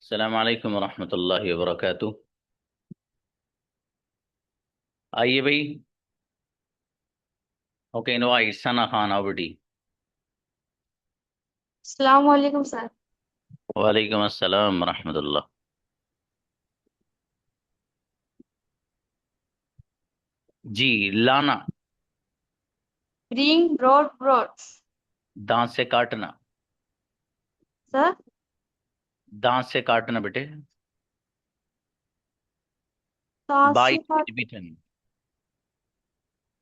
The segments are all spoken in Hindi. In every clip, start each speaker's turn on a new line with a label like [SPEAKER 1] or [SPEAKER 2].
[SPEAKER 1] अस्सलाम वालेकुम रहमतुल्लाहि व बरकातुहू। आइए भाई। Okay, invite Sana Khan आवड़ी।
[SPEAKER 2] अस्सलाम वालेकुम सर।
[SPEAKER 1] वालेकुम अस्सलाम रहमतुल्लाह। जी, लाना।
[SPEAKER 2] Bring brought
[SPEAKER 1] दांत से काटना।
[SPEAKER 2] सर।
[SPEAKER 1] दांत से काटना बेटे।
[SPEAKER 2] तासी
[SPEAKER 1] बाइट
[SPEAKER 2] का
[SPEAKER 1] बिटन।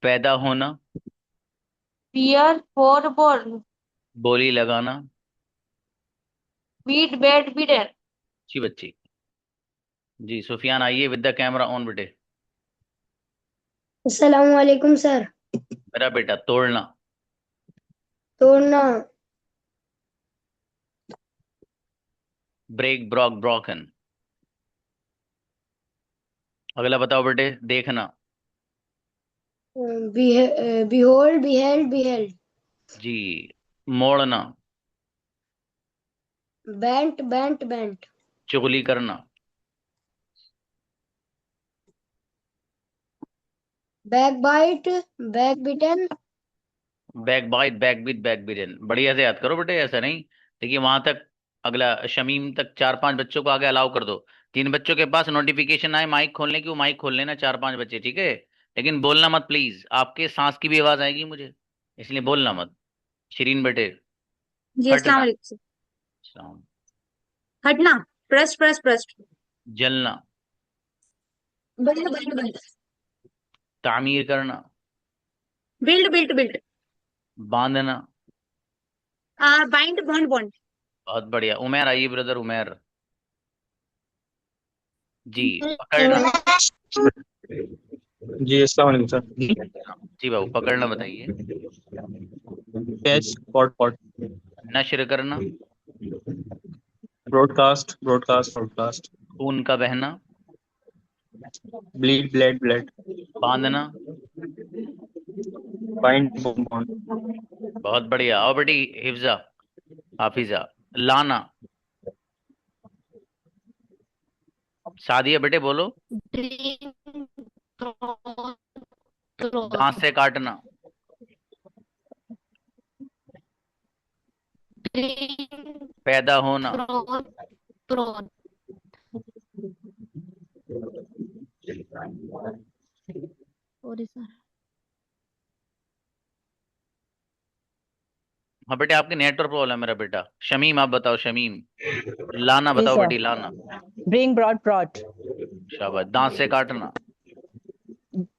[SPEAKER 1] पैदा होना।
[SPEAKER 2] बियर फोर born
[SPEAKER 1] बोली लगाना।
[SPEAKER 2] beat bed beaten।
[SPEAKER 1] जी बच्ची। जी सुफियान, आइए विद द कैमरा ऑन बेटे।
[SPEAKER 3] अस्सलाम वालेकुम सर।
[SPEAKER 1] मेरा बेटा तोड़ना।
[SPEAKER 3] तोड़ना।
[SPEAKER 1] Break broke broken. अगला बताओ बेटे, देखना।
[SPEAKER 3] Behold beheld beheld.
[SPEAKER 1] जी, मोड़ना।
[SPEAKER 3] Bent bent bent.
[SPEAKER 1] चुगली करना।
[SPEAKER 3] Backbite backbitten.
[SPEAKER 1] Backbite backbit backbitten. बढ़िया से याद करो बेटे, ऐसा नहीं। देखिए वहां तक। अगला शमीम तक चार पांच बच्चों को आगे अलाउ कर दो। तीन बच्चों के पास नोटिफिकेशन आए माइक खोलने की, वो माइक खोल लेना, चार पांच बच्चे, ठीक है। लेकिन बोलना मत प्लीज, आपके सांस की भी आवाज आएगी मुझे। इसलिए बोलना मत। शिरीन बेटे।
[SPEAKER 2] जी अस्सलाम
[SPEAKER 1] हटना।
[SPEAKER 2] वालेकुम सर।
[SPEAKER 1] सलाम।
[SPEAKER 2] हटना। प्रस्ट।
[SPEAKER 1] जलना।
[SPEAKER 2] बिल्ड
[SPEAKER 1] तामीर करना।
[SPEAKER 2] बिल्ड।
[SPEAKER 1] बांधना।
[SPEAKER 2] Bind bound.
[SPEAKER 1] बहुत बढ़िया। उमेर आइए ब्रदर उमेर। जी। पकड़ना।
[SPEAKER 4] जी अस्सलाम वालेकुम सर।
[SPEAKER 1] जी बाबू, पकड़ना बताइए।
[SPEAKER 4] Catch pot put.
[SPEAKER 1] नश्र करना।
[SPEAKER 4] Broadcast broadcast.
[SPEAKER 1] खून का बहना।
[SPEAKER 4] Bleed bled bled.
[SPEAKER 1] बांधना।
[SPEAKER 4] Bind bound.
[SPEAKER 1] बहुत बढ़िया। आओ बेटी। हिफ्जा। हाफिजा। लाना। सादिया बेटे बोलो। दांत से काटना। पैदा होना।
[SPEAKER 2] Sorry sir.
[SPEAKER 1] हाँ बेटे, आपकी नेटवर्क प्रॉब्लम है मेरा बेटा। शमीम आप बताओ शमीम। लाना
[SPEAKER 5] जी
[SPEAKER 1] बताओ
[SPEAKER 5] सर।
[SPEAKER 1] बेटी, लाना।
[SPEAKER 5] ब्रिंग ब्रॉड
[SPEAKER 1] शाबाश। दांत से काटना।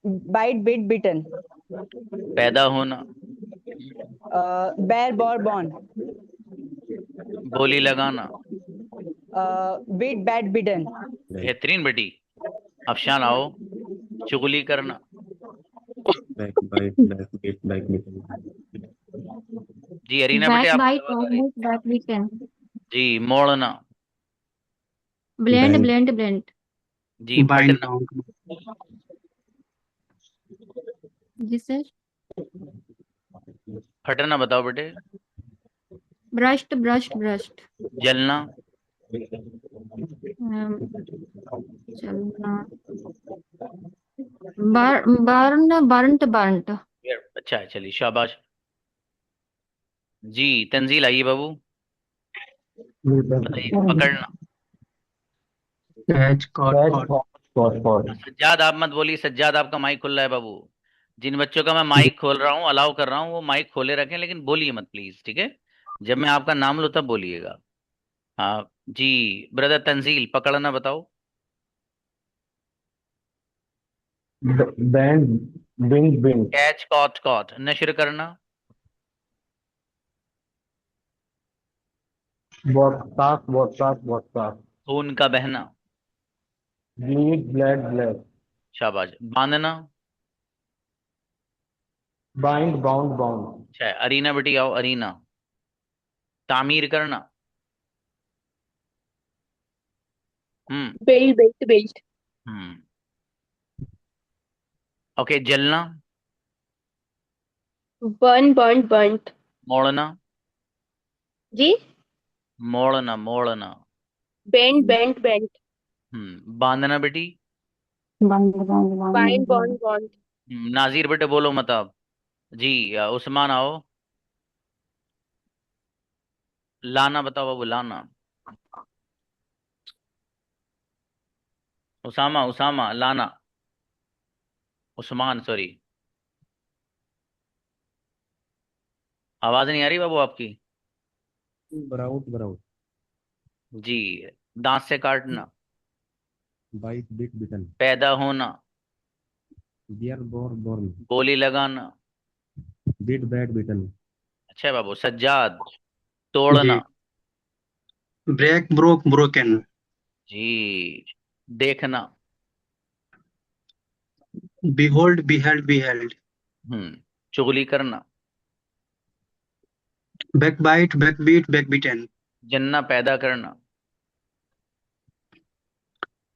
[SPEAKER 5] Bite bit bitten.
[SPEAKER 1] पैदा होना।
[SPEAKER 5] Bear bore born.
[SPEAKER 1] बोली लगाना।
[SPEAKER 5] Bid bade bidden.
[SPEAKER 1] बेहतरीन बेटी। अफशान आओ। चुगली करना।
[SPEAKER 4] Backbite backbit backbit.
[SPEAKER 1] जी अरीना बेटे,
[SPEAKER 2] बैक
[SPEAKER 1] आपकी
[SPEAKER 2] बाइट
[SPEAKER 1] आवाज आ रही है।
[SPEAKER 2] Almost backbitten.
[SPEAKER 1] जी मोड़ना।
[SPEAKER 2] Bend
[SPEAKER 4] bent
[SPEAKER 2] bent bent.
[SPEAKER 1] जी
[SPEAKER 4] बाइंड
[SPEAKER 1] फटना।
[SPEAKER 4] बाउंड।
[SPEAKER 2] जी सर।
[SPEAKER 1] फटना बताओ बेटे।
[SPEAKER 2] ब्रश्ड।
[SPEAKER 1] जलना।
[SPEAKER 2] चलना। बर्न्ट।
[SPEAKER 1] अच्छा है, चलिए शाबाश। जी तंजील आइए बाबू। बताइए पकड़ना।
[SPEAKER 4] Catch caught
[SPEAKER 3] catch
[SPEAKER 4] caught.
[SPEAKER 3] For for.
[SPEAKER 1] Sajjad आप मत बोलिए, सज्जाद आपका माइक खुल रहा है बाबू। जिन बच्चों का मैं माइक खोल रहा हूँ, अलाउ कर रहा हूँ, वो माइक खोले रखें, लेकिन बोलिए मत प्लीज, ठीक है। जब मैं आपका नाम लूँ तब बोलिएगा। हाँ। जी। ब्रदर तंजील पकड़ना बताओ।
[SPEAKER 3] Band bing bing.
[SPEAKER 1] Catch caught caught. नश्र करना।
[SPEAKER 3] ब्रॉडकास्ट।
[SPEAKER 1] खून का बहना।
[SPEAKER 3] Bleed bled bled.
[SPEAKER 1] शाबाश। बांधना।
[SPEAKER 3] Bind bound bound.
[SPEAKER 1] अच्छा है। अरीना बेटी आओ, अरीना। तामीर करना। हम्म।
[SPEAKER 2] बिल्ड।
[SPEAKER 1] हम्म। ओके, जलना।
[SPEAKER 2] बर्न।
[SPEAKER 1] मोड़ना।
[SPEAKER 2] जी।
[SPEAKER 1] मोड़ना मोड़ना।
[SPEAKER 2] Bend, bend, bend.
[SPEAKER 1] बांधना बेटी।
[SPEAKER 2] Bind, bond, bond.
[SPEAKER 1] नाजीर बेटे बोलो मत आप। जी उस्मान आओ। लाना बताओ बाबू लाना। उसामा उसामा लाना। उस्मान सॉरी। आवाज नहीं आ रही बाबू आपकी।
[SPEAKER 4] Brout, brout.
[SPEAKER 1] जी दांत से काटना।
[SPEAKER 4] Bite, bit, bitten.
[SPEAKER 1] पैदा होना।
[SPEAKER 4] Beer, born.
[SPEAKER 1] गोली लगाना।
[SPEAKER 4] Bit, bad, bitten.
[SPEAKER 1] अच्छा है बाबू। सज्जाद
[SPEAKER 6] जी।
[SPEAKER 1] तोड़ना।
[SPEAKER 6] Break broke broken.
[SPEAKER 1] जी देखना।
[SPEAKER 6] Behold beheld beheld.
[SPEAKER 1] चुगली करना।
[SPEAKER 6] Backbite backbit backbitten.
[SPEAKER 1] जन्ना पैदा करना।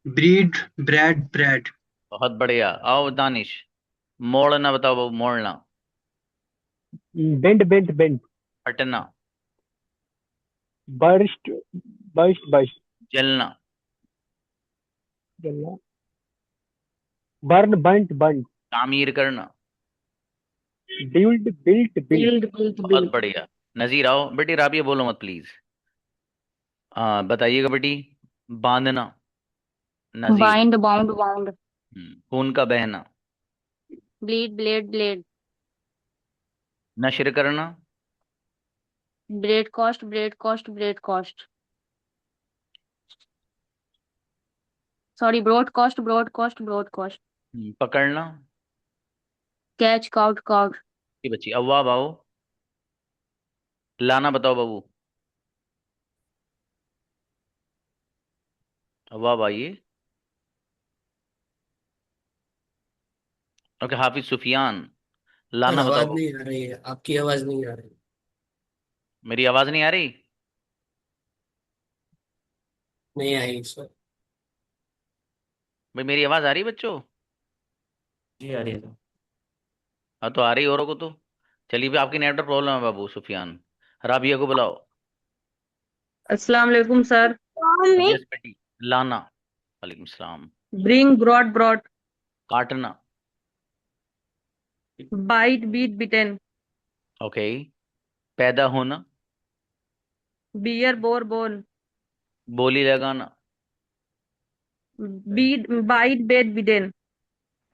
[SPEAKER 6] Breed bred bred.
[SPEAKER 1] बहुत बढ़िया। आओ दानिश। मोड़ना बताओ बाबू मोड़ना।
[SPEAKER 3] Bend, bent, bent.
[SPEAKER 1] हटना।
[SPEAKER 3] Burst, burst, burst.
[SPEAKER 1] जलना।
[SPEAKER 3] Burn, burnt, burnt.
[SPEAKER 1] तामीर करना।
[SPEAKER 3] Build, built, built.
[SPEAKER 2] Build,
[SPEAKER 1] बहुत
[SPEAKER 2] build.
[SPEAKER 1] बढ़िया। नजीर आओ बेटी। राबिया बोलो मत प्लीज। बताइएगा बेटी। बांधना। नजीर।
[SPEAKER 2] Bind, bound, bound.
[SPEAKER 1] खून का बहना।
[SPEAKER 2] Bleed, blade, blade.
[SPEAKER 1] नश्र करना।
[SPEAKER 2] Broadcast, broadcast, broadcast. Sorry, broadcast, broadcast, broadcast.
[SPEAKER 1] पकड़ना।
[SPEAKER 2] Catch, caught, caught.
[SPEAKER 1] ये बच्ची अव्वाब आओ। लाना बताओ बाबू। अव्वाब आइए। ओके हाफिज सुफियान।
[SPEAKER 7] सर
[SPEAKER 1] लाना बताओ
[SPEAKER 7] आवाज
[SPEAKER 1] बाबू।
[SPEAKER 7] नहीं आ रही है, आपकी आवाज नहीं आ रही।
[SPEAKER 1] मेरी आवाज नहीं आ रही।
[SPEAKER 7] नहीं आई सर।
[SPEAKER 1] भाई मेरी आवाज आ रही बच्चों।
[SPEAKER 7] जी आ रही है सर।
[SPEAKER 1] हाँ तो आ रही औरों को तो। चलिए भी आपकी नेटवर्क प्रॉब्लम है बाबू सुफियान। राबिया को बुलाओ।
[SPEAKER 8] अस्सलाम वालेकुम सर।
[SPEAKER 1] यस बेटी। लाना। वालेकुम सलाम।
[SPEAKER 8] Bring brought brought.
[SPEAKER 1] काटना।
[SPEAKER 8] Bite beat bitten.
[SPEAKER 1] ओके। पैदा होना।
[SPEAKER 8] Bear bore born.
[SPEAKER 1] बोली लगाना।
[SPEAKER 8] Beat bite bet bidden.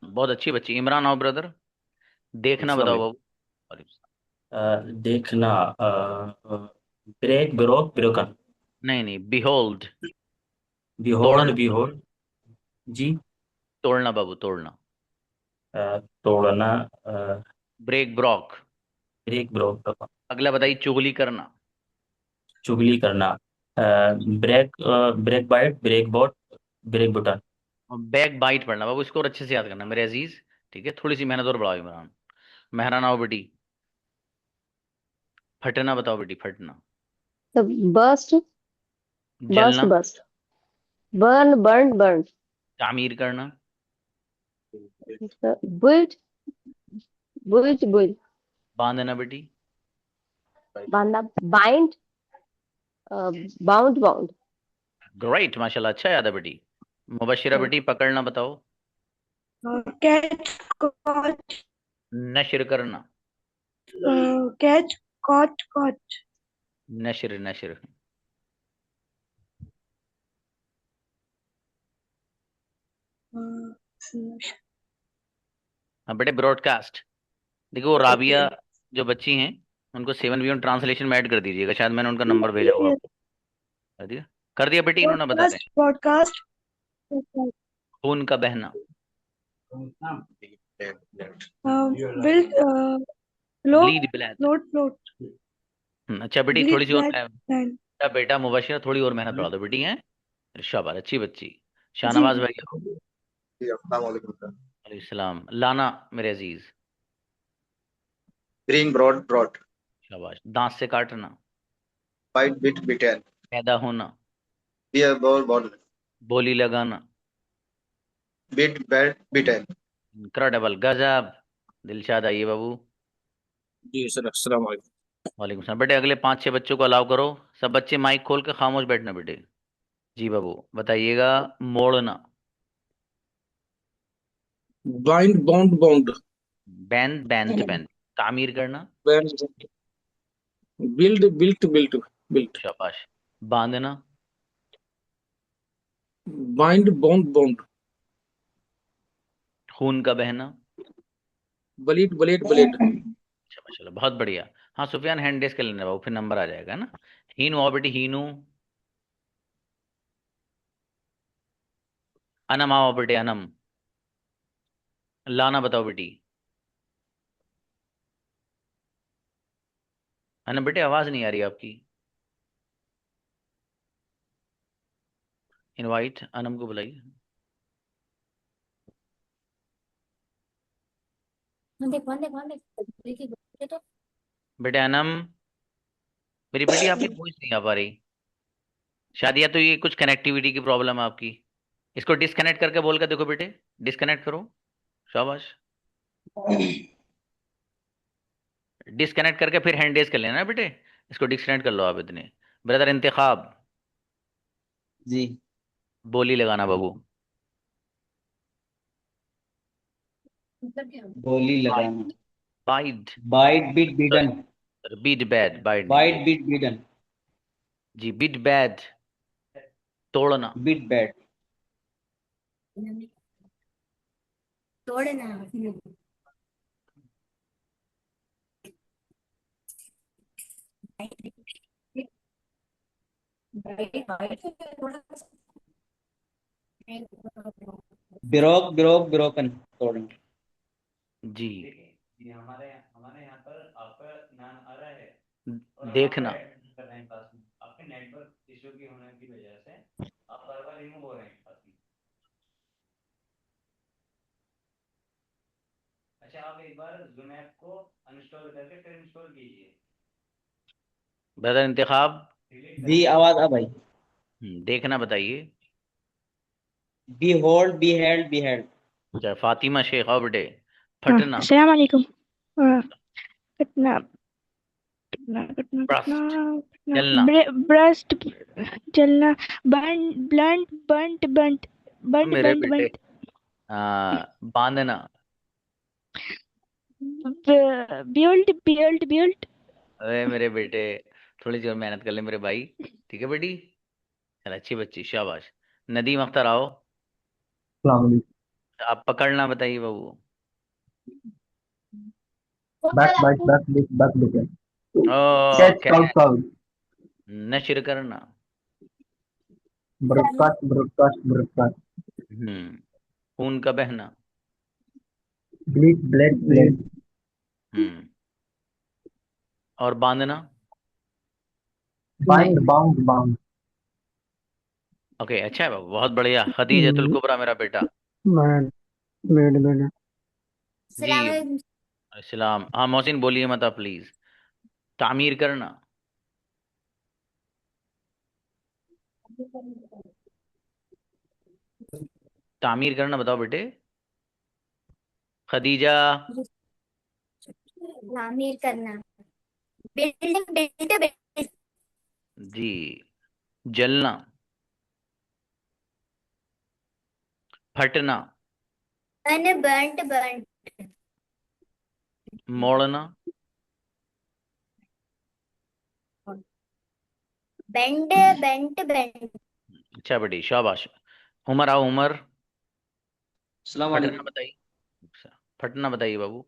[SPEAKER 1] बहुत अच्छी बच्ची। इमरान आओ ब्रदर। देखना
[SPEAKER 9] अस्सलाम
[SPEAKER 1] बताओ
[SPEAKER 9] वालेकुम।
[SPEAKER 1] बाबू। वालेकुम सलाम।
[SPEAKER 9] देखना। Break broke broken.
[SPEAKER 1] नहीं नहीं बिहोल्ड।
[SPEAKER 9] बिहोल्ड
[SPEAKER 1] तोड़ना।
[SPEAKER 9] बिहोल्ड। जी।
[SPEAKER 1] तोड़ना बाबू तोड़ना।
[SPEAKER 9] तोड़ना।
[SPEAKER 1] Break broke.
[SPEAKER 9] Break broke broken.
[SPEAKER 1] अगला बताइए चुगली करना।
[SPEAKER 9] चुगली करना। Break break bite break boat break button.
[SPEAKER 1] Backbite पढ़ना बाबू। इसको और अच्छे से याद करना मेरे अजीज। ठीक है थोड़ी सी मेहनत और बढ़ाओ इमरान। मेहरान आओ बेटी। फटना बताओ बेटी फटना।
[SPEAKER 2] The burst, burst,
[SPEAKER 1] जलना।
[SPEAKER 2] burst. Burn, burn, burn.
[SPEAKER 1] तामीर करना।
[SPEAKER 2] Build, build, build.
[SPEAKER 1] बांधना बेटी।
[SPEAKER 2] Banda, bind, bound, bound.
[SPEAKER 1] Great माशाल्लाह अच्छा याद है बेटी। मुबशिरा बेटी पकड़ना बताओ।
[SPEAKER 10] कैच कॉट
[SPEAKER 1] नश्र करना।
[SPEAKER 10] कैच कॉट कॉट
[SPEAKER 1] नश्र नश्र। हाँ बेटे ब्रॉडकास्ट। देखो वो राबिया जो बच्ची हैं उनको 7 भी ट्रांसलेशन में ऐड कर दीजिएगा। शायद मैंने उनका नंबर भेजा हुआ आपको। कर दिया। कर दिया बेटी इन्होंने बता दें।
[SPEAKER 10] पॉडकास्ट
[SPEAKER 1] खून का बहना।
[SPEAKER 10] Build float
[SPEAKER 1] bleed blade.
[SPEAKER 10] Float float
[SPEAKER 1] अच्छा बेटी थोड़ी
[SPEAKER 10] ब्लीड
[SPEAKER 1] सी और
[SPEAKER 10] ब्लैड लैंड।
[SPEAKER 1] बेटा मुबशिरा थोड़ी और मेहनत बढ़ा दो बेटी हैं। शाबाश अच्छी बच्ची।
[SPEAKER 10] जी
[SPEAKER 1] शाहनवाज भाई आओ।
[SPEAKER 11] जी अस्सलाम वालेकुम सर।
[SPEAKER 1] वालेकुम सलाम। लाना मेरे अजीज।
[SPEAKER 11] Green broad broad.
[SPEAKER 1] शाबाश। दांत से काटना।
[SPEAKER 11] Bite bit bitten.
[SPEAKER 1] पैदा होना।
[SPEAKER 11] Bear ball ball.
[SPEAKER 1] बोली लगाना।
[SPEAKER 11] बिट बैट बिटेन।
[SPEAKER 1] इनक्रेडिबल गजब। दिलशाद आइए बाबू।
[SPEAKER 9] जी सर अस्सलाम वालेकुम।
[SPEAKER 1] वालेकुम सलाम बेटे। अगले 5-6 बच्चों को अलाउ करो। सब बच्चे माइक खोल के खामोश बैठना बेटे। जी बाबू बताइएगा। मोड़ना।
[SPEAKER 7] Bind bound bound
[SPEAKER 1] bend bent bend. तामीर करना।
[SPEAKER 7] बिल्ड बिल्ट बिल्ट बिल्ट
[SPEAKER 1] शाबाश। बांधना।
[SPEAKER 7] बाइंड बाउंड बाउंड
[SPEAKER 1] खून का बहना।
[SPEAKER 7] ब्लीड ब्लेड ब्लेड
[SPEAKER 1] शाबाश चलो बहुत बढ़िया। हाँ सुफियान हैंड रेस कर लेना बाबू, फिर नंबर आ जाएगा ना। हीनू आओ बेटी हीनू। अनम आओ बेटे अनम। लाना बताओ बेटी। अनम बेटे आवाज नहीं आ रही आपकी। इनवाइट अनम को बुलाइए। बेटे अनम। मेरी बेटी आपकी वॉइस नहीं आ पा रही। शायद या तो ये कुछ कनेक्टिविटी की प्रॉब्लम है आपकी। इसको डिस्कनेक्ट करके बोल कर देखो बेटे। डिस्कनेक्ट करो। शाबाश। डिस्कनेक्ट करके फिर हैंड रेस कर लेना बेटे। इसको डिस्कनेक्ट कर लो आप इतने। ब्रदर इंतखाब।
[SPEAKER 12] जी।
[SPEAKER 1] बोली लगाना बाबू।
[SPEAKER 12] बोली लगाना।
[SPEAKER 1] Bite.
[SPEAKER 12] Bite bid bidden.
[SPEAKER 1] Bid bade bite नहीं
[SPEAKER 12] बाइट
[SPEAKER 1] बीट।
[SPEAKER 12] Bid bidden.
[SPEAKER 1] जी बीट बैड। तोड़ना।
[SPEAKER 12] Bid bade.
[SPEAKER 13] तोड़ना।
[SPEAKER 12] ब्रोक ब्रोक ब्रोकन तोड़ना।
[SPEAKER 1] जी जी हमारे हमारे यहाँ पर आपका नाम आ रहा है। देखना। कर रहे हैं क्लास में आपके नेटवर्क इशू की होने की वजह से आप बार बार रिमूव हो रहे हैं क्लास में। अच्छा आप एक बार ज़ूम ऐप को अनइंस्टॉल करके फिर इंस्टॉल कीजिए। ब्रदर इंतखाब।
[SPEAKER 12] जी आवाज आ भाई।
[SPEAKER 1] देखना बताइए।
[SPEAKER 12] Behold beheld beheld.
[SPEAKER 1] अच्छा फातिमा शेख आओ बेटे।
[SPEAKER 10] हाँ,
[SPEAKER 1] फटना।
[SPEAKER 10] अस्सलाम वालेकुम। कटना कटना कटना कटना
[SPEAKER 1] ब्रस्ट।
[SPEAKER 10] कटना
[SPEAKER 1] चलना।
[SPEAKER 10] ब्रस्ट चलना। बंट ब्लंट बंट बंट बंट
[SPEAKER 1] मेरे
[SPEAKER 10] बंट
[SPEAKER 1] बेटे।
[SPEAKER 10] बंट
[SPEAKER 1] बांधना।
[SPEAKER 10] Built built built.
[SPEAKER 1] अरे मेरे बेटे थोड़ी सी और मेहनत कर ले मेरे भाई। ठीक है बेटी। चल अच्छी बच्ची शाबाश। नदीम अख्तर आओ। आप पकड़ना बताइए बाबू।
[SPEAKER 3] बैक बिटेन
[SPEAKER 1] ओ
[SPEAKER 3] कैच काउट
[SPEAKER 1] कैच।
[SPEAKER 3] काउट
[SPEAKER 1] नशर करना।
[SPEAKER 3] ब्रॉडकास्ट ब्रॉडकास्ट ब्रॉडकास्ट
[SPEAKER 1] खून का बहना।
[SPEAKER 3] ब्लीड ब्लेड ब्लेड
[SPEAKER 1] हम्म और बांधना।
[SPEAKER 3] बाइंड बाउंड बाउंड
[SPEAKER 1] ओके अच्छा है बाबू बहुत बढ़िया। खदीजतुल कुबरा मेरा बेटा।
[SPEAKER 3] मैड मेड मेड
[SPEAKER 1] जी इस्लाम। हाँ मोहसिन बोलिए मत आप प्लीज। तामीर करना। तामीर करना बताओ बेटे। खदीजा।
[SPEAKER 13] तामीर करना। Build build build.
[SPEAKER 1] जी जलना। फटना।
[SPEAKER 13] Burn burnt burn.
[SPEAKER 1] मोड़ना।
[SPEAKER 13] Bend bent bend.
[SPEAKER 1] अच्छा बेटी शाबाश। उमर आओ उमर।
[SPEAKER 12] अस्सलाम
[SPEAKER 1] फटना
[SPEAKER 12] वालेकुम।
[SPEAKER 1] बताइए। फटना बताइए बाबू।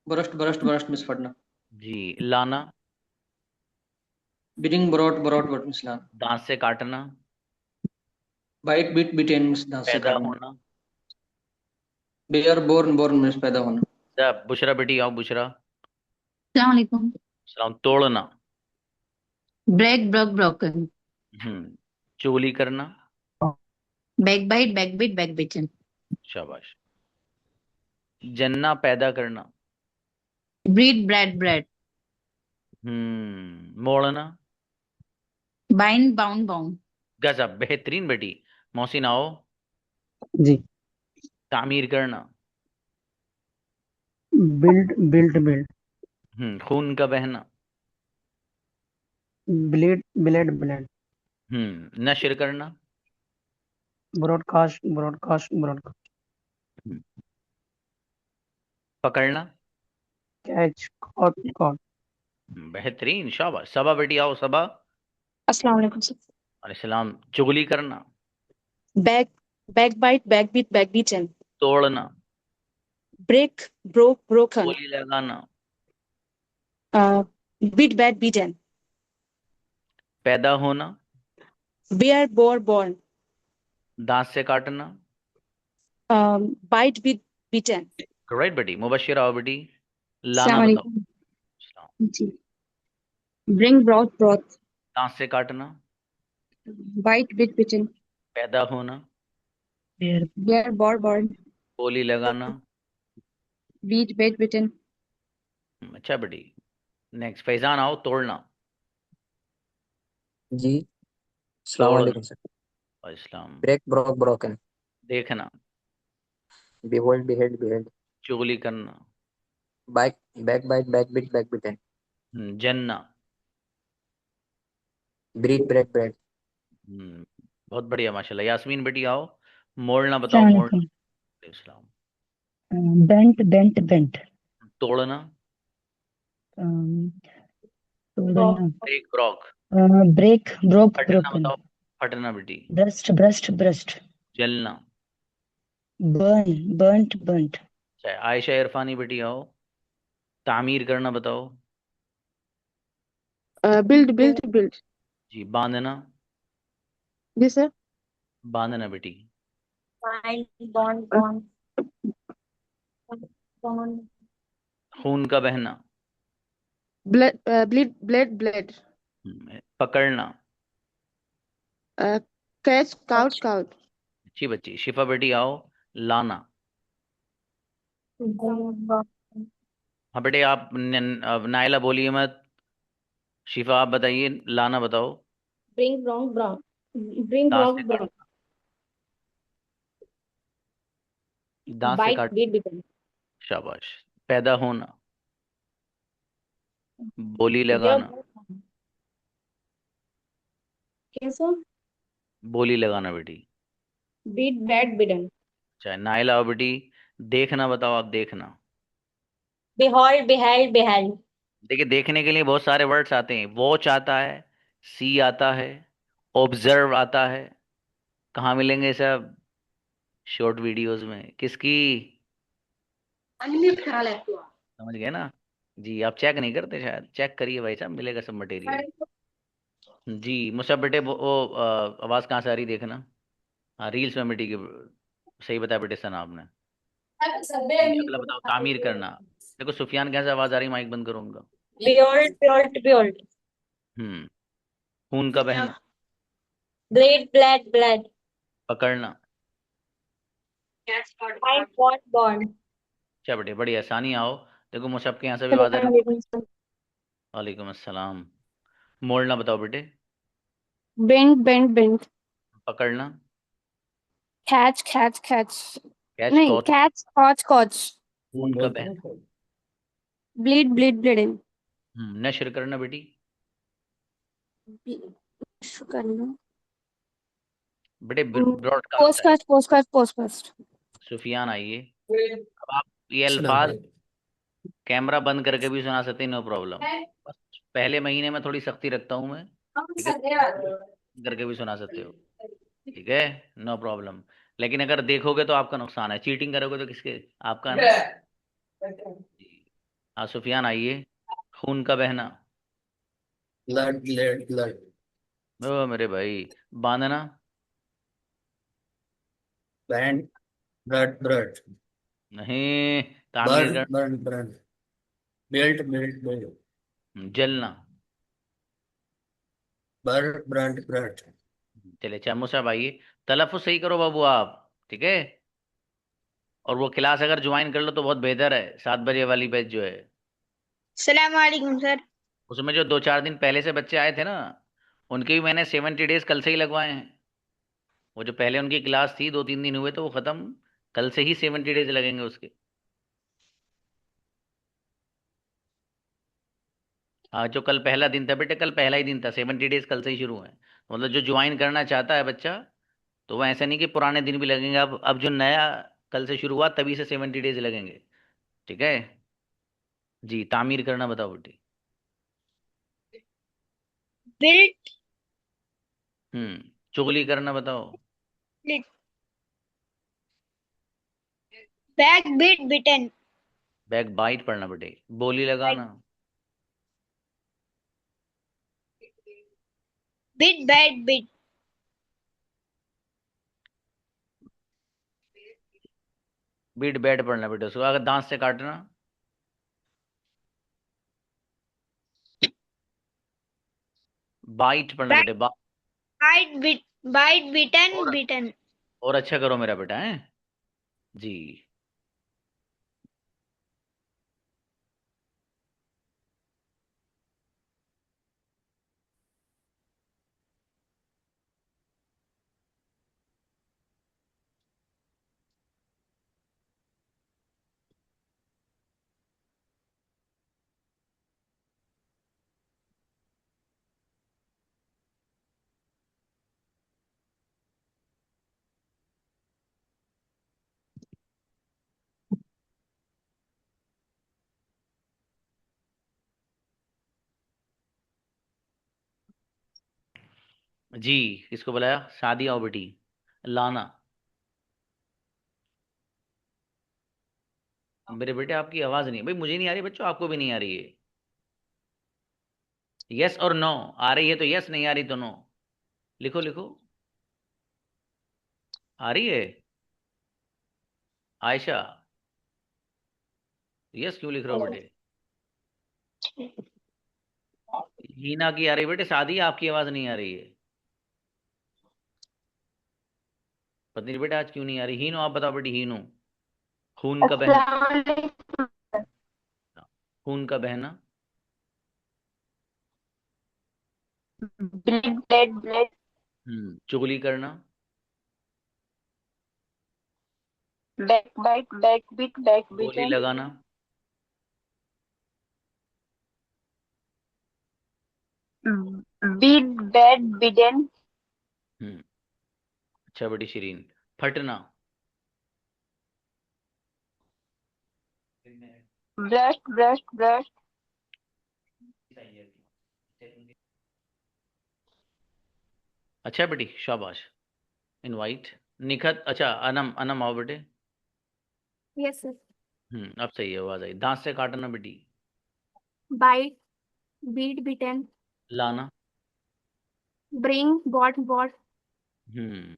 [SPEAKER 12] बरस्ट बरस्ट बरस्ट मिस फटना।
[SPEAKER 1] जी लाना।
[SPEAKER 12] बिटिंग ब्रॉड ब्रॉड बट मिस लाना।
[SPEAKER 1] दांत से काटना।
[SPEAKER 12] बाइट बीट बीटेन मिस दांत से
[SPEAKER 1] पैदा
[SPEAKER 12] काटना।
[SPEAKER 1] होना।
[SPEAKER 12] बेयर बोर्न बोर्न मिस पैदा होना।
[SPEAKER 1] सब बुशरा बेटी आओ बुशरा।
[SPEAKER 14] अस्सलाम वालेकुम।
[SPEAKER 1] सलाम तोड़ना।
[SPEAKER 14] Break broke broken.
[SPEAKER 1] चुगली करना।
[SPEAKER 14] Backbite backbit backbitten.
[SPEAKER 1] शाबाश। जन्ना पैदा करना।
[SPEAKER 14] Breed bred bred.
[SPEAKER 1] मोड़ना।
[SPEAKER 14] Bind bound bound.
[SPEAKER 1] गजब बेहतरीन बेटी। मोहसिन आओ।
[SPEAKER 3] जी
[SPEAKER 1] तामीर करना।
[SPEAKER 3] बिल्ड बिल्ड बिल्ड
[SPEAKER 1] खून का बहना।
[SPEAKER 3] ब्लेड ब्लेड ब्लेड
[SPEAKER 1] नशर करना।
[SPEAKER 3] broadcast, broadcast, broadcast.
[SPEAKER 1] हम्म, पकड़ना।
[SPEAKER 3] Catch, caught, caught.
[SPEAKER 1] बेहतरीन, शाबाश। सबा बेटी आओ, सबा।
[SPEAKER 15] अस्सलाम वालेकुम सर।
[SPEAKER 1] अलैहिस्सलाम। चुगली करना।
[SPEAKER 15] बैक बैक बीट एंड
[SPEAKER 1] तोड़ना।
[SPEAKER 15] ब्रेक ब्रोकन
[SPEAKER 1] गोली लगाना।
[SPEAKER 15] बीट बैट बीट एंड
[SPEAKER 1] पैदा होना।
[SPEAKER 15] बेयर बोर बॉर्न
[SPEAKER 1] दांत से काटना।
[SPEAKER 15] Bite beat and.
[SPEAKER 1] राइट बेटी। मुबशिर आओ बेटी। लाना
[SPEAKER 15] अस्सलाम
[SPEAKER 1] बताओ।
[SPEAKER 15] वालेकुम जी। ब्रिंग ब्रॉथ
[SPEAKER 1] दांत से काटना।
[SPEAKER 15] बाइट बीट एंड
[SPEAKER 1] पैदा होना।
[SPEAKER 15] बेयर बोर बॉर्न
[SPEAKER 1] गोली लगाना।
[SPEAKER 15] बीट बैट बीट एंड
[SPEAKER 1] अच्छा बेटी। नेक्स्ट फैजान आओ। तोड़ना।
[SPEAKER 16] जी अस्सलाम
[SPEAKER 1] तोड़ना।
[SPEAKER 16] वालेकुम सर।
[SPEAKER 1] इस्लाम।
[SPEAKER 16] ब्रेक ब्रोक ब्रोकन
[SPEAKER 1] देखना।
[SPEAKER 16] बिहोल्ड बिहेल्ड बिहेल्ड
[SPEAKER 1] चुगली करना।
[SPEAKER 16] बैक बैक बाइट बैक बिटन
[SPEAKER 1] जन्ना।
[SPEAKER 16] ब्रीड ब्रेड ब्रेड
[SPEAKER 1] बहुत बढ़िया माशाल्लाह। यास्मीन बेटी आओ। मोड़ना बताओ।
[SPEAKER 17] अस्सलाम
[SPEAKER 1] मोड़ना।
[SPEAKER 17] वालेकुम।
[SPEAKER 1] इस्लाम।
[SPEAKER 17] बेंट
[SPEAKER 1] तोड़ना।
[SPEAKER 17] तोड़ना।
[SPEAKER 1] Break broke.
[SPEAKER 17] ब्रोक
[SPEAKER 1] फटना
[SPEAKER 17] ब्रोकन।
[SPEAKER 1] बताओ। फटना बेटी।
[SPEAKER 17] ब्रस्ट
[SPEAKER 1] जलना।
[SPEAKER 17] बर्न्ट
[SPEAKER 1] अच्छा, आयशा इरफानी बेटी आओ। तामीर करना बताओ।
[SPEAKER 5] बिल्ड
[SPEAKER 1] जी। बांधना।
[SPEAKER 5] जी सर।
[SPEAKER 1] बांधना बेटी।
[SPEAKER 5] बॉन्ड
[SPEAKER 1] खून का बहना।
[SPEAKER 5] ब्लेड
[SPEAKER 1] पकड़ना।
[SPEAKER 5] कैच काउट
[SPEAKER 1] अच्छी बच्ची। शिफा बेटी आओ। लाना। हाँ बेटे, आप अब नाइला बोलिए मत। शिफा आप बताइए। लाना बताओ।
[SPEAKER 15] ब्रिंग
[SPEAKER 1] दांत
[SPEAKER 15] ब्रॉक
[SPEAKER 1] से
[SPEAKER 15] ब्राउन
[SPEAKER 1] काटना। दांत से
[SPEAKER 15] बाइट
[SPEAKER 1] काट।
[SPEAKER 15] बीट बीट एंड
[SPEAKER 1] शाबाश। पैदा होना। बोली
[SPEAKER 15] बेयर
[SPEAKER 1] लगाना।
[SPEAKER 15] कैसो
[SPEAKER 1] बोली लगाना बेटी।
[SPEAKER 15] बीट बैट बीट एंड
[SPEAKER 1] चाहे नाइला आओ बेटी। देखना बताओ आप। देखना।
[SPEAKER 15] behold
[SPEAKER 1] देखिए, देखने के लिए बहुत सारे वर्ड्स आते हैं। वॉच आता है। सी आता है। ऑब्जर्व आता है। कहाँ मिलेंगे सब? शॉर्ट वीडियोस में। किसकी? समझ गए ना? जी। आप चेक नहीं करते शायद। चेक करिए भाई साहब, मिलेगा सब मटेरियल। जी। मुझसे बेटे वो आवाज़ कहाँ से आ रही देखना। हाँ, रील्स में मिट्टी की। सही बताया बेटे सना आपने। जी। अगला बताओ। तामीर करना। देखो सुफियान कैसे आवाज़ आ रही, माइक बंद करूंगा।
[SPEAKER 15] behold
[SPEAKER 1] हम्म। खून का बहना।
[SPEAKER 15] blood
[SPEAKER 1] पकड़ना।
[SPEAKER 15] bond
[SPEAKER 1] अच्छा बेटे, बड़ी आसानी आओ। देखो मुझे आपके यहाँ से भी आवाज़ आ रही। वालेकुम अस्सलाम। मोड़ना बताओ बेटे।
[SPEAKER 5] बेंड
[SPEAKER 1] पकड़ना।
[SPEAKER 5] कैच
[SPEAKER 1] कैच
[SPEAKER 5] नहीं
[SPEAKER 1] कॉच।
[SPEAKER 5] कैच कॉच
[SPEAKER 1] खून का बहना।
[SPEAKER 5] ब्लीडिंग
[SPEAKER 1] नशर करना बेटी।
[SPEAKER 5] करना
[SPEAKER 1] बेटे ब्रॉडकास्ट है।
[SPEAKER 5] पोस्टकास्ट
[SPEAKER 1] सुफियान आइए। अब आप ये अल्फाज कैमरा बंद करके भी सुना सकते हैं, नो प्रॉब्लम। बस पहले महीने में थोड़ी सख्ती रखता हूँ मैं। ठीक है? करके भी सुना सकते हो। ठीक है, नो प्रॉब्लम। लेकिन अगर देखोगे तो आपका नुकसान है। चीटिंग करोगे तो किसके? आपका ना। जी। हाँ सुफियान आइए। खून का बहना।
[SPEAKER 16] ब्लड
[SPEAKER 1] ओ मेरे भाई। बांधना।
[SPEAKER 16] बैंड ब्लड
[SPEAKER 1] नहीं। तामीर कर।
[SPEAKER 16] बर्न बिल्ट
[SPEAKER 1] जलना।
[SPEAKER 16] ब्रड
[SPEAKER 1] चले चामो साहब आइए। तलफ़ुज़ सही करो बाबू आप। ठीक है? और वो क्लास अगर ज्वाइन कर लो तो बहुत बेहतर है। 7 बजे वाली बैच जो है,
[SPEAKER 10] सलाम वालेकुम सर।
[SPEAKER 1] उसमें जो 2-4 दिन पहले से बच्चे आए थे ना, उनके भी मैंने 70 डेज कल से ही लगवाए हैं। वो जो पहले उनकी क्लास थी, 2-3 दिन हुए तो वो ख़त्म। कल से ही 70 डेज लगेंगे उसके। हाँ, जो कल पहला दिन था बेटे, कल पहला ही दिन था, 70 डेज कल से ही शुरू है। मतलब जो ज्वाइन करना चाहता है बच्चा, तो वह ऐसा नहीं कि पुराने दिन भी लगेंगे। अब जो नया कल से शुरू हुआ तभी से 70 डेज लगेंगे। ठीक है जी। तामीर करना बताओ बेटी।
[SPEAKER 10] Built,
[SPEAKER 1] चुगली करना बताओ।
[SPEAKER 10] lit. Back, beat, beaten.
[SPEAKER 1] Backbite पढ़ना बेटे। बोली लगाना।
[SPEAKER 10] Beat, bite, beat.
[SPEAKER 1] Beat bat पढ़ना बेटे। उसको अगर दांत से काटना। बाइट पढ़ना बेटे।
[SPEAKER 10] Bite, beat, bite, beaten,
[SPEAKER 1] और
[SPEAKER 10] beaten.
[SPEAKER 1] और अच्छा करो मेरा बेटा है जी। जी किसको बुलाया? शादी आओ बेटी। लाना। मेरे बेटे आपकी आवाज नहीं भाई, मुझे नहीं आ रही, बच्चों आपको भी नहीं आ रही है? यस और नो। आ रही है तो यस, नहीं आ रही तो नो। लिखो लिखो। आ रही है? आयशा यस क्यों लिख रहे हो बेटे? हीना की आ रही है बेटे, शादी आपकी आवाज नहीं आ रही है। पत्नी बेटा आज क्यों नहीं आ रही? हीनो आप बताओ बेटी। हीनो खून का बहना। खून का बहना।
[SPEAKER 15] Bleed, bled, bled.
[SPEAKER 1] चुगली करना।
[SPEAKER 15] Backbite, backbeat,
[SPEAKER 1] बोली
[SPEAKER 15] backbeaten.
[SPEAKER 1] लगाना।
[SPEAKER 15] Beat, bad, beaten.
[SPEAKER 1] हम्म अच्छा बेटी शिरीन। फटना।
[SPEAKER 15] Brushed, brushed, brushed.
[SPEAKER 1] अच्छा बेटी शाबाश। इनवाइट। निखत। अच्छा अनम, अनम आओ बेटे।
[SPEAKER 5] Yes, sir.
[SPEAKER 1] अब सही है, आवाज आई। दांत से काटना बेटी।
[SPEAKER 5] Bite, beat, beaten.
[SPEAKER 1] लाना।
[SPEAKER 5] Bring, bought.
[SPEAKER 1] हम्म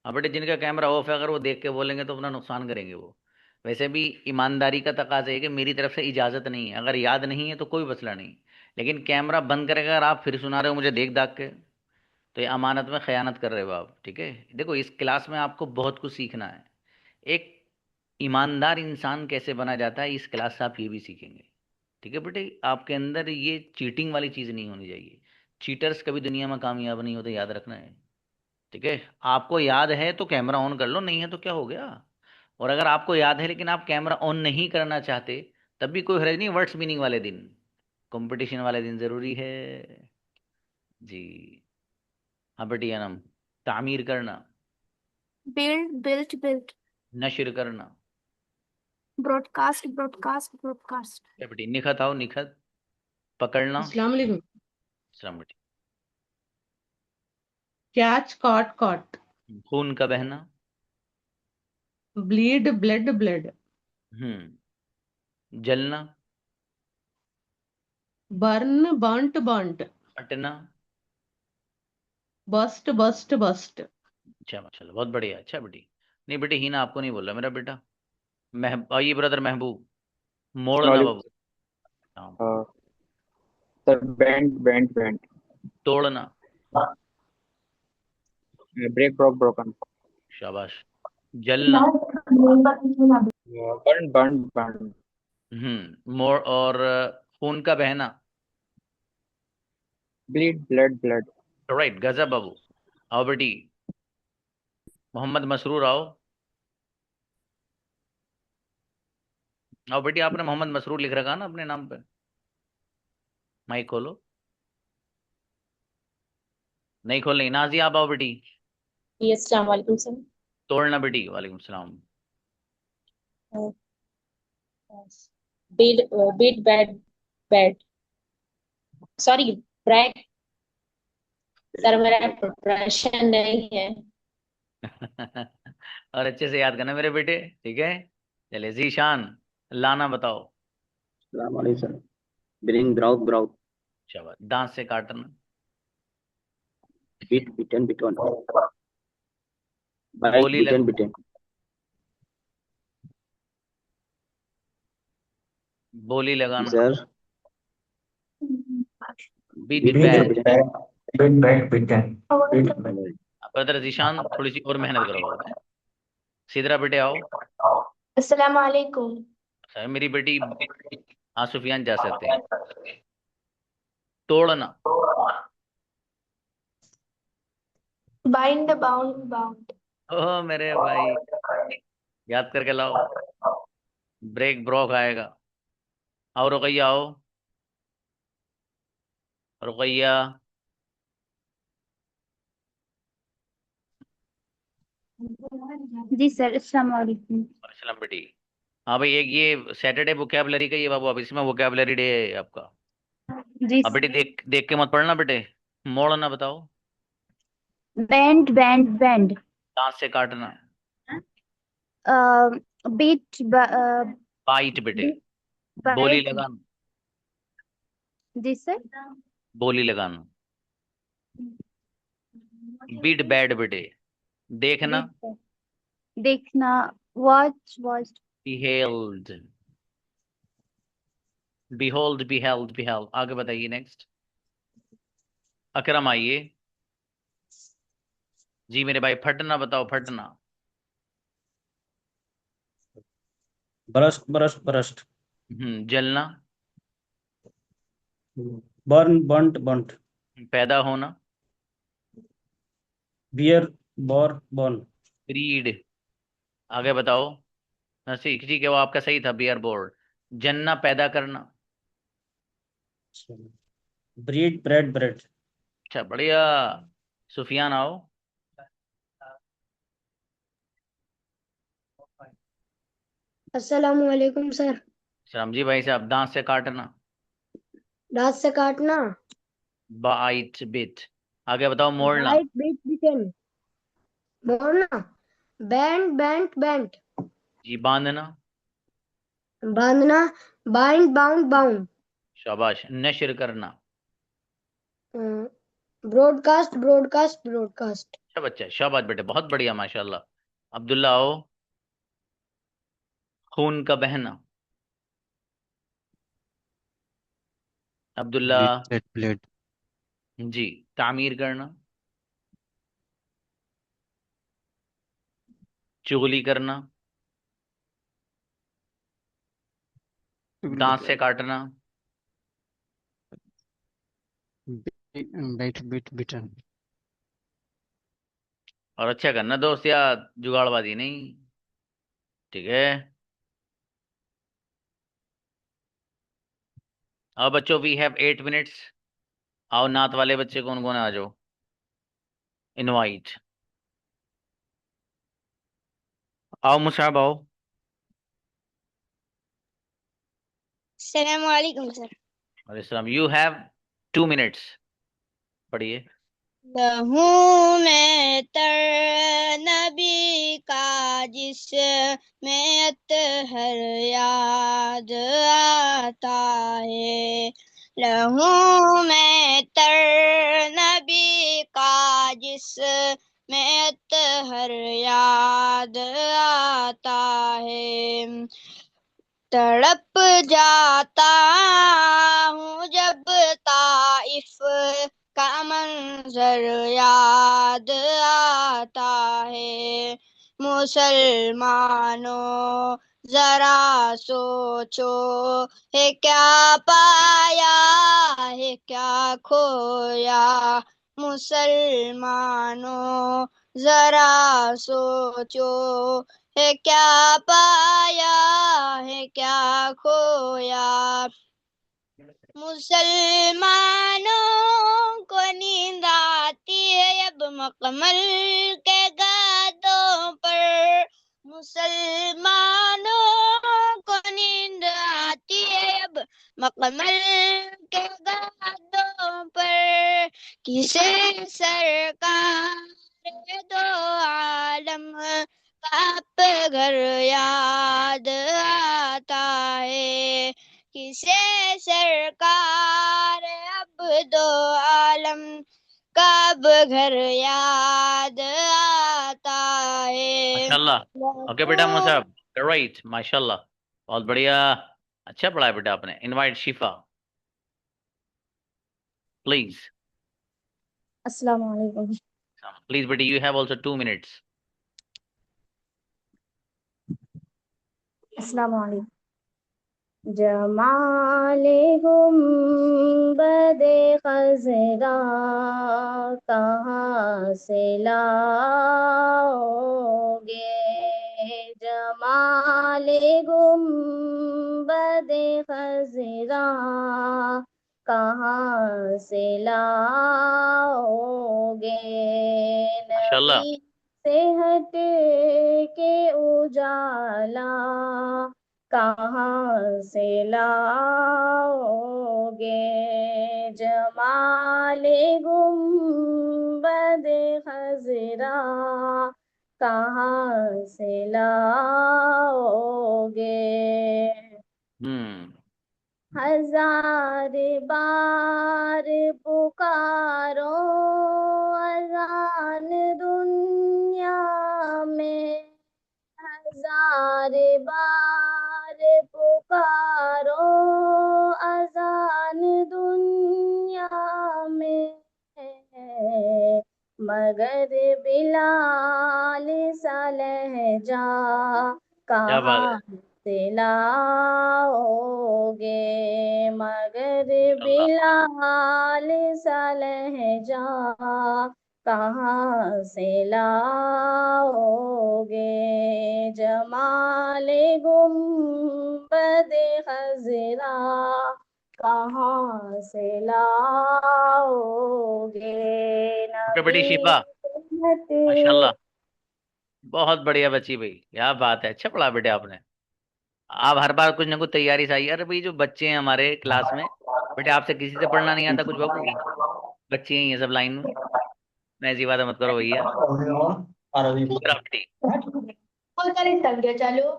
[SPEAKER 1] अब बेटे जिनका कैमरा ऑफ है, अगर वो देख के बोलेंगे तो अपना नुकसान करेंगे वो। वैसे भी ईमानदारी का तकाजा है कि मेरी तरफ से इजाजत नहीं है, अगर याद नहीं है तो कोई मसला नहीं। लेकिन कैमरा बंद करके अगर आप फिर सुना रहे हो मुझे देख दाख के, तो ये अमानत में खयानत कर रहे हो आप। ठीक है, देखो इस क्लास में आपको बहुत कुछ सीखना है। एक ईमानदार इंसान कैसे बना जाता है, इस क्लास से आप ये भी सीखेंगे। ठीक है बेटे, आपके अंदर ये चीटिंग वाली चीज़ नहीं होनी चाहिए। चीटर्स कभी दुनिया में कामयाब नहीं होते, याद रखना है। ठीक है, आपको याद है तो कैमरा ऑन कर लो, नहीं है तो क्या हो गया। और अगर आपको याद है लेकिन आप कैमरा ऑन नहीं करना चाहते, तब भी कोई हर्ज नहीं। वर्ड्स मीनिंग वाले दिन, कंपटीशन वाले दिन जरूरी है जी। हाँ बेटी अनम। तामीर करना।
[SPEAKER 5] Built.
[SPEAKER 1] नशर करना।
[SPEAKER 5] Broadcast.
[SPEAKER 1] क्या बेटी? निखत आओ निखत। पकड़ना।
[SPEAKER 3] अस्सलाम वालेकुम।
[SPEAKER 1] सलाम बेटी।
[SPEAKER 3] Catch, caught, caught.
[SPEAKER 1] खून का बहना।
[SPEAKER 3] Bleed, bled, bled.
[SPEAKER 1] जलना।
[SPEAKER 3] Burn, burnt, burnt.
[SPEAKER 1] फटना।
[SPEAKER 3] Burst, burst, burst.
[SPEAKER 1] अच्छा माशाल्लाह, बहुत बढ़िया। अच्छा बेटी। नहीं बेटी हीना आपको नहीं बोला मेरा बेटा। ये ब्रदर महबूब। मोड़ना बाबू। हाँ।
[SPEAKER 18] सर बैंड
[SPEAKER 1] तोड़ना।
[SPEAKER 18] ब्रेक ब्रोक ब्रोकन
[SPEAKER 1] शाबाश। जलना।
[SPEAKER 18] बर्न
[SPEAKER 1] मोड़ और खून का बहना।
[SPEAKER 18] ब्लीड ब्लड
[SPEAKER 1] राइट, गजब बाबू। आओ बेटी। मोहम्मद मसरूर आओ। आओ बेटी, आपने मोहम्मद मसरूर लिख रखा ना अपने नाम पे? माइक खोलो। नहीं खोल नहीं। नाजी आप आओ बेटी।
[SPEAKER 19] यस, अस्सलाम वालेकुम सर।
[SPEAKER 1] तोड़ना बेटी। वालेकुम सलाम।
[SPEAKER 19] Beat beat bad bad sorry break. Sir मेरा प्रिपरेशन नहीं है।
[SPEAKER 1] और अच्छे से याद करना मेरे बेटे, ठीक है। चले जीशान, लाना बताओ।
[SPEAKER 18] सर। Bring brought brought.
[SPEAKER 1] शाबाश। दांत से काटना।
[SPEAKER 18] बीट बिटन बिटन। बाइट
[SPEAKER 1] बोली
[SPEAKER 18] बिटन
[SPEAKER 1] लग
[SPEAKER 18] बिटन।
[SPEAKER 1] बोली लगाना।
[SPEAKER 18] Sir.
[SPEAKER 1] Bid
[SPEAKER 18] beat
[SPEAKER 1] bade.
[SPEAKER 18] Bidden.
[SPEAKER 16] Bit bad bitten. Bit bad.
[SPEAKER 1] Brother Zeeshan थोड़ी सी और मेहनत करो बाबू। सीधरा बेटे आओ।
[SPEAKER 15] अस्सलाम वालेकुम।
[SPEAKER 1] अच्छा, मेरी बेटी। हाँ सुफियान जा सकते हैं। तोड़ना।
[SPEAKER 15] Bind bound bound.
[SPEAKER 1] ओह मेरे भाई, याद करके लाओ। ब्रेक ब्रोक आएगा। आओ रुकैया आओ। रुकैया।
[SPEAKER 15] जी सर, अस्सलाम वालेकुम।
[SPEAKER 1] सलाम बेटी। हाँ भाई, एक ये सैटरडे वोकैबलरी का ये बाबू, अब इसमें वोकैबलरी डे है आपका।
[SPEAKER 15] जी
[SPEAKER 1] अब बेटी देख देख के मत पढ़ना बेटे। मोड़ना बताओ।
[SPEAKER 15] Band bend band.
[SPEAKER 1] दांत से काटना।
[SPEAKER 15] बीट
[SPEAKER 1] बाइट बेटे। बोली
[SPEAKER 15] बाइट।
[SPEAKER 1] लगाना।
[SPEAKER 15] जी सर।
[SPEAKER 1] बोली लगाना। बीट बैड बेटे। देखना।
[SPEAKER 15] बीट देखना। Watch watch.
[SPEAKER 1] Beheld. Behold beheld beheld. आगे बताइए नेक्स्ट। अकरम आइए। जी मेरे भाई, फटना बताओ। फटना।
[SPEAKER 16] Burst, burst, burst.
[SPEAKER 1] जलना।
[SPEAKER 16] Burn, burnt, burnt.
[SPEAKER 1] पैदा होना।
[SPEAKER 16] Beer, bore, born.
[SPEAKER 1] ब्रीड। आगे बताओ। ठीक है, वो आपका सही था, बियर बोर्ड। जनना पैदा करना।
[SPEAKER 16] Breed, bread, bread.
[SPEAKER 1] अच्छा बढ़िया। सुफियान आओ।
[SPEAKER 2] अस्सलाम वालेकुम सर।
[SPEAKER 1] श्याम जी भाई साहब, दांत से काटना।
[SPEAKER 2] दांत से काटना।
[SPEAKER 1] Bite bit. आगे बताओ। मोड़ना।
[SPEAKER 2] Bite beat bitten. मोड़ना। Bend bend bend.
[SPEAKER 1] जी बांधना।
[SPEAKER 2] बांधना। Bind bound bound.
[SPEAKER 1] शाबाश। नशर करना।
[SPEAKER 2] Broadcast broadcast broadcast.
[SPEAKER 1] अच्छा बच्चा, शाबाश बेटे, बहुत बढ़िया माशाल्लाह। अब्दुल्ला आओ। खून का बहना। अब्दुल्ला।
[SPEAKER 6] Bled bled.
[SPEAKER 1] जी। तामीर करना। चुगली करना। दांत से काटना।
[SPEAKER 6] Bite bit bitten.
[SPEAKER 1] और अच्छा करना दोस्त, या जुगाड़बाजी नहीं। ठीक है। अब बच्चों वी हैव 8 मिनट्स। आओ नात वाले बच्चे कौन कौन है, आ जाओ। इनवाइट। आओ मुसाब आओ।
[SPEAKER 10] अस्सलाम वालेकुम सर।
[SPEAKER 1] अलैहिस्सलाम। You have 2 minutes. पढ़िए।
[SPEAKER 10] लहूं में तर नबी का जिस में अतहर याद आता है। लहूं में तर नबी का जिस में अतहर याद आता है। तड़प जाता हूँ जब ताइफ का मंजर याद आता है। मुसलमानों जरा सोचो, है क्या पाया है क्या खोया। मुसलमानों जरा सोचो, है क्या पाया है क्या खोया। मुसलमानों को नींद आती है अब मकमल के गादों पर। मुसलमानों को नींद आती है अब मकमल के गादों पर। किसे सरकार दो आलम का घर याद आता है। किसे सरकार अब दो आलम का घर याद आता है।
[SPEAKER 1] माशाल्लाह। ओके बेटा मुसाब, राइट, माशाल्लाह, बहुत बढ़िया, अच्छा पढ़ा है बेटा आपने। Invite Shifa please.
[SPEAKER 15] अस्सलाम वालेकुम।
[SPEAKER 1] प्लीज बेटी, यू हैव आल्सो 2 minutes.
[SPEAKER 15] अस्सलाम वालेकुम। जमाले गुंबदे खज़रा कहाँ से लाओगे। जमाले गुंबदे खज़रा कहाँ से लाओगे।
[SPEAKER 1] माशाल्लाह।
[SPEAKER 15] नबी से हट के उजाला कहाँ से लाओगे। जमाले गुंबदे खज़रा कहाँ से लाओगे। हजार बार पुकारो अज़ान दुनिया में। हजार बार पुकारो अज़ान दुनिया में। मगर बिलाल सा लहजा
[SPEAKER 1] क्या बात है।
[SPEAKER 15] कहाँ से लाओगे। मगर बिलाल सा लहजा कहाँ से लाओगे। जमाले गुंबदे खज़रा कहाँ से लाओगे।
[SPEAKER 1] ओके बेटी शिफा, माशाल्लाह, बहुत बढ़िया बच्ची भाई, क्या बात है, अच्छा पढ़ा बेटे आपने। आप हर बार कुछ ना कुछ तैयारी चाहिए। अरे भाई जो बच्चे हैं हमारे क्लास में, बेटे आपसे किसी से पढ़ना नहीं आता कुछ बाबू, बच्चे हैं ये सब लाइन में, ऐसी बात मत करो भैया।
[SPEAKER 15] चालू।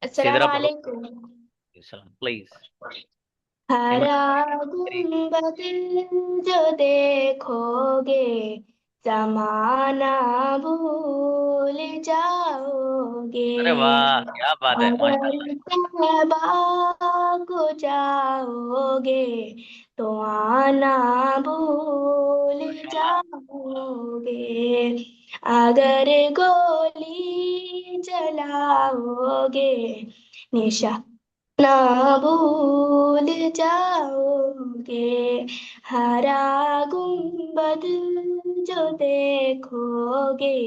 [SPEAKER 15] अस्सलाम वालेकुम।
[SPEAKER 1] प्लीज।
[SPEAKER 15] हरा गुंबद जो देखोगे जमाना भूल जाओगे।
[SPEAKER 1] अरे वाह, क्या बात है,
[SPEAKER 15] अगर
[SPEAKER 1] माशाल्लाह।
[SPEAKER 15] तहबा को जाओगे तो आना भूल जाओगे। अगर गोली चलाओगे निशा ना भूल जाओगे। हरा गुंबद जो देखोगे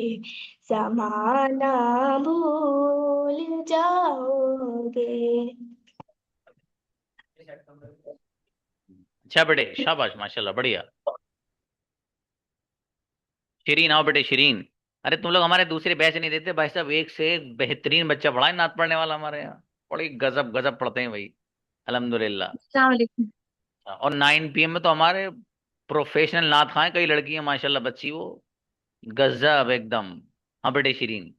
[SPEAKER 15] ज़माना भूल जाओगे।
[SPEAKER 1] अच्छा बेटे, शाबाश, माशाल्लाह, बढ़िया। शिरीन आओ बेटे, शिरीन। अरे तुम लोग हमारे दूसरे बैच नहीं देते भाई साहब, एक से एक बेहतरीन बच्चा पढ़ा है नात पढ़ने वाला हमारे यहाँ, बड़ी गजब गजब पढ़ते हैं भाई, अल्हम्दुलिल्लाह।
[SPEAKER 15] अस्सलाम वालेकुम।
[SPEAKER 1] और 9 PM में तो हमारे प्रोफेशनल नात खां कई लड़की है माशाल्लाह, बच्ची वो गजब एकदम। हाँ बेटे शिरीन।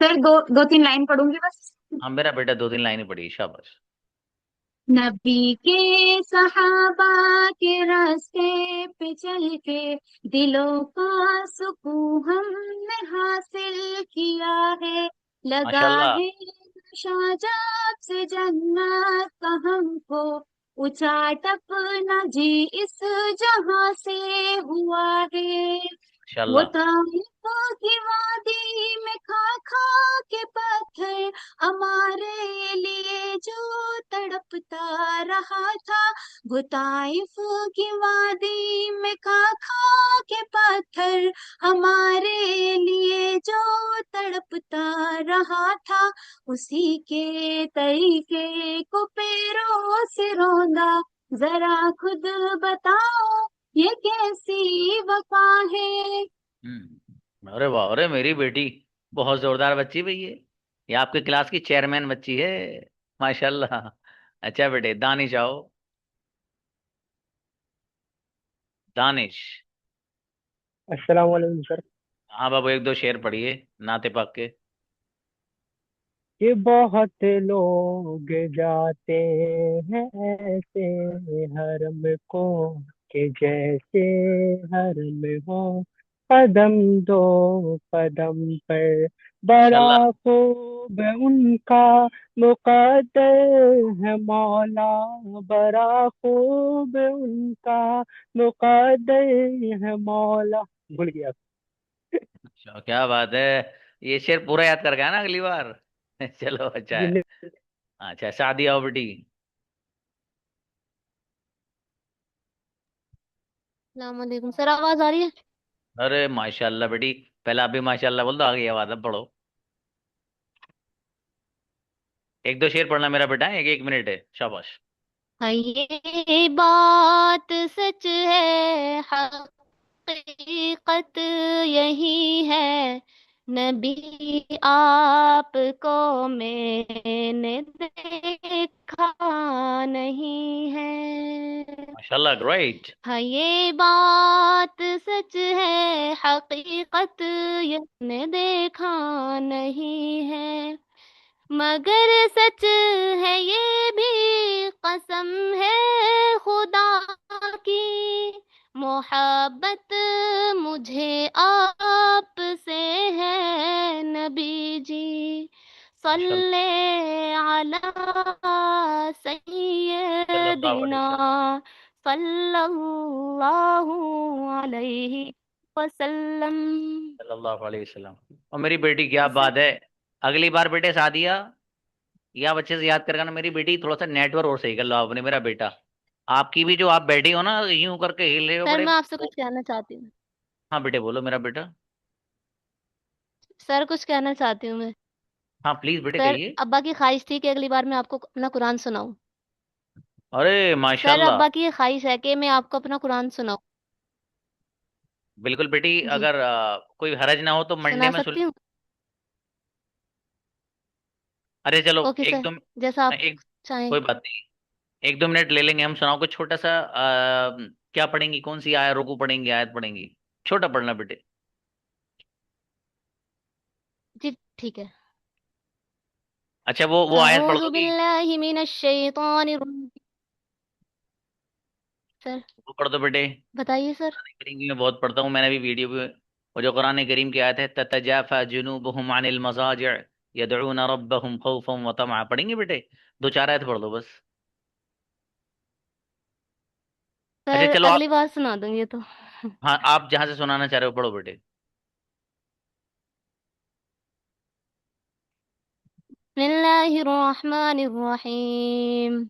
[SPEAKER 15] सर दो तीन लाइन पढ़ूंगी बस।
[SPEAKER 1] हाँ मेरा बेटा 2-3 लाइनें पढ़ी, शाबाश।
[SPEAKER 15] नबी के सहाबा के रास्ते पे चल के दिलों का सुकून हमने हासिल किया है। लगा
[SPEAKER 1] माशाल्लाह।
[SPEAKER 15] है नशा जब से जन्नत का हमको ऊंचा टपना जी इस जहां से हुआ है।
[SPEAKER 1] माशाल्लाह।
[SPEAKER 15] ताइफ की वादी में खा खा के पत्थर हमारे लिए जो तड़पता रहा था। वो ताइफ की वादी में खा खा के पत्थर हमारे लिए जो तड़पता रहा था। उसी के तरीके को पैरों से रौंदा, जरा खुद बताओ ये कैसी वफा है।
[SPEAKER 1] अरे वाह, अरे मेरी बेटी बहुत जोरदार बच्ची भई ये आपके क्लास की चेयरमैन बच्ची है, माशाल्लाह। अच्छा बेटे, दानिश आओ। दानिश।
[SPEAKER 20] अस्सलाम वालेकुम सर।
[SPEAKER 1] हाँ बाबू, एक दो शेर पढ़िए नाते पाक के।
[SPEAKER 20] कि बहुत लोग जाते हैं ऐसे हरम को, कि जैसे हरम हो कदम दो कदम पर। बड़ा
[SPEAKER 1] माशाल्लाह।
[SPEAKER 20] खूब उनका मुकद्दर है मौला, बड़ा खूब उनका मुकद्दर है मौला। भूल गया।
[SPEAKER 1] अच्छा, क्या बात है, ये शेर पूरा याद कर गया ना अगली बार। चलो अच्छा
[SPEAKER 20] जी
[SPEAKER 1] है। अच्छा, शादी आओ बेटी।
[SPEAKER 21] सलामकुम सर, आवाज आ रही है?
[SPEAKER 1] अरे माशाल्लाह बेटी, पहले आप भी माशाल्लाह बोल दो, आगे आवाज अब पढ़ो। एक दो शेर पढ़ना मेरा बेटा, एक 1 मिनट है, शाबाश।
[SPEAKER 21] हाँ, ये बात सच है, हकीकत यही है, नबी आपको मैंने देखा नहीं है।
[SPEAKER 1] माशाल्लाह, ग्रेट।
[SPEAKER 21] हाँ, ये बात सच है, हकीकत ये देखा नहीं है, मगर सच है ये भी, कसम है खुदा की, मोहब्बत मुझे आपसे है नबी जी।
[SPEAKER 1] माशाल्लाह,
[SPEAKER 21] सल्ले अला
[SPEAKER 1] सल्लल्लाहु अलैहि
[SPEAKER 21] सय्यदिना
[SPEAKER 1] वसल्लम।
[SPEAKER 21] सल्लल्लाहु अलैहि वसल्लम।
[SPEAKER 1] सल्लल्लाहु अलैहि वसल्लम। और मेरी बेटी, क्या बात है, अगली बार बेटे सादिया या बच्चे से याद करना, मेरी बेटी थोड़ा सा नेटवर्क और सही कर लो आपने, मेरा बेटा। आपकी भी जो आप बैठी हो ना, यूं करके हिल रहे हो
[SPEAKER 21] सर
[SPEAKER 1] बड़े
[SPEAKER 21] मैं आपसे कुछ कहना चाहती हूँ।
[SPEAKER 1] हाँ बेटे, बोलो मेरा बेटा।
[SPEAKER 21] सर कुछ कहना चाहती हूँ मैं।
[SPEAKER 1] हाँ प्लीज बेटे,
[SPEAKER 21] सर
[SPEAKER 1] कहिए।
[SPEAKER 21] अब्बा की ख्वाहिश थी कि अगली बार मैं आपको अपना कुरान सुनाऊं।
[SPEAKER 1] अरे
[SPEAKER 21] सर
[SPEAKER 1] माशाल्लाह।
[SPEAKER 21] अब्बा की ये ख्वाहिश है कि मैं आपको अपना कुरान सुनाऊं।
[SPEAKER 1] बिल्कुल बेटी,
[SPEAKER 21] जी,
[SPEAKER 1] अगर कोई हरज ना हो तो मंडे
[SPEAKER 21] सुना
[SPEAKER 1] में सुन।
[SPEAKER 21] सकती हूँ?
[SPEAKER 1] अरे चलो,
[SPEAKER 21] ओके
[SPEAKER 1] एक
[SPEAKER 21] सर,
[SPEAKER 1] दो
[SPEAKER 21] जैसा आप
[SPEAKER 1] एक
[SPEAKER 21] चाहें।
[SPEAKER 1] कोई बात नहीं, 1 2 मिनट ले लेंगे हम। सुनाओ कुछ छोटा सा, क्या पढ़ेंगी, कौन सी आयत, रुकू पढ़ेंगी, आयत पढ़ेंगी? छोटा पढ़ना बेटे।
[SPEAKER 21] जी ठीक है।
[SPEAKER 1] अच्छा, वो आयत पढ़
[SPEAKER 21] अऊज़ु
[SPEAKER 1] दोगी?
[SPEAKER 21] बिल्लाहि मिनश शैतानिर सर
[SPEAKER 1] वो पढ़ दो बेटे।
[SPEAKER 21] बताइए सर।
[SPEAKER 1] करीम में बहुत पढ़ता हूँ, मैंने भी वीडियो भी। वो जो कुरान करीम की आयत है, ततजाफा जुनूबुहुम अनिल मज़ाजिअ यदऊना रब्बहुम खौफन व तमअ, पढ़ेंगे बेटे? 2 4 आयत पढ़ दो बस। अच्छा
[SPEAKER 21] सर
[SPEAKER 1] चलो आप।
[SPEAKER 21] अगली बार सुना दूंगी ये तो।
[SPEAKER 1] हाँ, आप जहां से सुनाना चाह रहे हो पढ़ो बेटे।
[SPEAKER 21] बिस्मिल्लाहिर रहमानिर रहीम।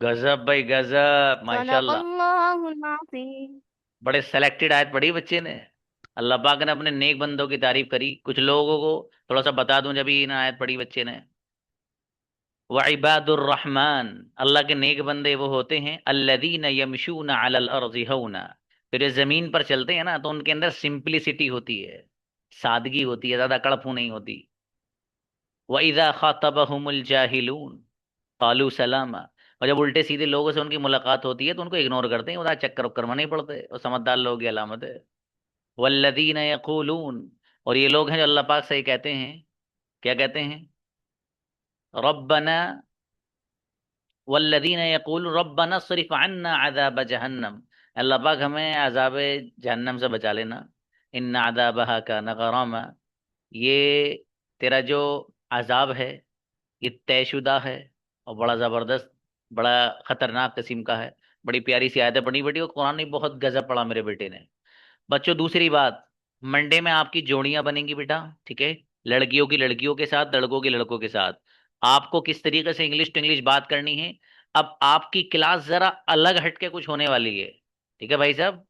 [SPEAKER 1] गजब भाई, गजब, माशाल्लाह।
[SPEAKER 21] सदक़ल्लाहुल अज़ीम।
[SPEAKER 1] बड़े सेलेक्टेड आयत पढ़ी बच्चे ने। अल्लाह पाक ने अपने नेक बंदों की तारीफ करी। कुछ लोगों को थोड़ा सा बता दूं, जब ये आयत पढ़ी बच्चे ने, व इबादुर रहमान, अल्लाह के नेक बंदे वो होते हैं अल्लदीन यमशूना अलल अर्ज़ि हौना, फिर ये जमीन पर चलते हैं ना तो उनके अंदर सिंपलिसिटी होती है, सादगी होती है, ज्यादा कड़फू नहीं होती। व इज़ा खातबहुमुल जाहिलून कालू सलामा, और जब उल्टे सीधे लोगों से उनकी मुलाकात होती है तो उनको इग्नोर करते हैं, उधर चक्कर उक्कर में नहीं पड़ते, और समझदार लोगों की अलामत है। वल्लदीन यकूलून, और ये लोग हैं जो अल्लाह पाक से कहते हैं, क्या कहते हैं, रब्बना, वल्लदीन यकूल रब्बना सरिफ अन्ना अज़ाब जहन्नम, अल्लाह पाक हमें अज़ाब जहन्नम से बचा लेना। इन्ना अज़ाबहा कान गरामा, ये तेरा जो अजाब है ये तयशुदा है और बड़ा ज़बरदस्त, बड़ा खतरनाक किस्म का है। बड़ी प्यारी सी आयतें पढ़ी बेटी, और कुरान ने बहुत गजब पढ़ा मेरे बेटे ने। बच्चों दूसरी बात, मंडे में आपकी जोड़ियां बनेंगी बेटा, ठीक है, लड़कियों की लड़कियों के साथ, लड़कों की लड़कों के साथ। आपको किस तरीके से इंग्लिश टू इंग्लिश बात करनी है। अब आपकी क्लास जरा अलग हटके कुछ होने वाली है, ठीक है भाई साहब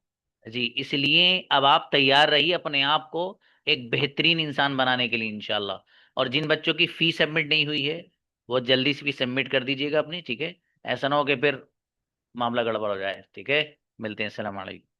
[SPEAKER 1] जी, इसलिए अब आप तैयार रहिए अपने आप को एक बेहतरीन इंसान बनाने के लिए इंशाल्लाह। और जिन बच्चों की फीस सबमिट नहीं हुई है वो जल्दी से भी सबमिट कर दीजिएगा अपनी, ठीक है, ऐसा ना हो कि फिर मामला गड़बड़ हो जाए, ठीक है। मिलते हैं, अस्सलाम वालेकुम।